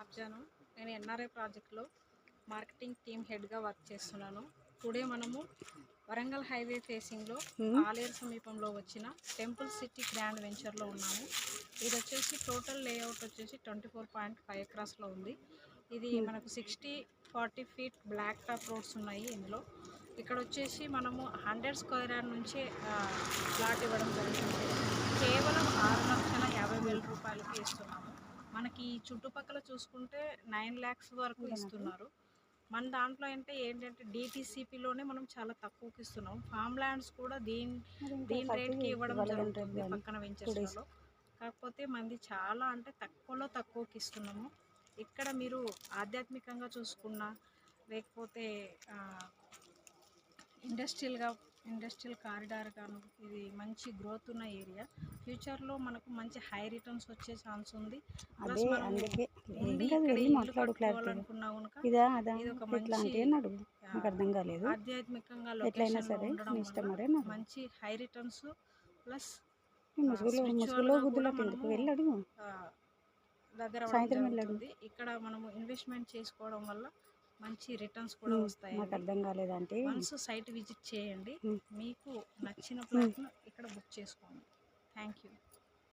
కబ్జాను. నేను ఎన్ఆర్ఐ ప్రాజెక్ట్లో marketing team హెడ్గా వర్క్ చేస్తున్నాను. టుడే మనము వరంగల్ హైవే ఫేసింగ్లో ఆలేరు సమీపంలో వచ్చిన టెంపుల్ సిటీ గ్రాండ్ వెంచర్లో ఉన్నాము. ఇది వచ్చేసి టోటల్ లేఅవుట్ వచ్చేసి 24.5 ఎకరాస్లో ఉంది. ఇది మనకు 60-40 ఫీట్ బ్లాక్ టాప్ రోడ్స్ ఉన్నాయి ఇందులో. ఇక్కడ వచ్చేసి మనము 100 స్క్వేర్ యార్డ్ నుంచే ప్లాట్ ఇవ్వడం జరుగుతుంది. కేవలం 6,50,000 రూపాయలకి ఇస్తున్నాము. మనకి చుట్టుపక్కల చూసుకుంటే 9 lakhs వరకు ఇస్తున్నారు. మన దాంట్లో ఏంటంటే డిటీసీపీలోనే మనం చాలా తక్కువకి ఇస్తున్నాం. ఫామ్ ల్యాండ్స్ కూడా దీని రేట్కి ఇవ్వడం జరుగుతుంది పక్కన వెంచర్స్లో. కాకపోతే మంది చాలా అంటే తక్కువకి ఇస్తున్నాము. ఇక్కడ మీరు ఆధ్యాత్మికంగా చూసుకున్నా లేకపోతే ఇండస్ట్రియల్ కారిడార్ గాను ఇది మంచి గ్రోత్ ఉన్న ఏరియా. ఫ్యూచర్లో మనకు మంచి హై రిటర్న్స్ వచ్చే ఛాన్స్ ఉంది. ప్లస్ మనం కట్టుకోవాలనుకున్నా కనుక ఇది ఒక మంచి ఆధ్యాత్మికంగా లొకేషన్లో ఉండడం వల్ల మంచి హై రిటర్న్స్ ప్లస్ దగ్గర జరుగుతుంది. ఇక్కడ మనము ఇన్వెస్ట్మెంట్ చేసుకోవడం వల్ల మంచి రిటర్న్స్ కూడా వస్తాయి. వన్స్ సైట్ విజిట్ చేయండి, మీకు నచ్చిన ప్లాట్ను ఇక్కడ బుక్ చేసుకోండి. Thank you.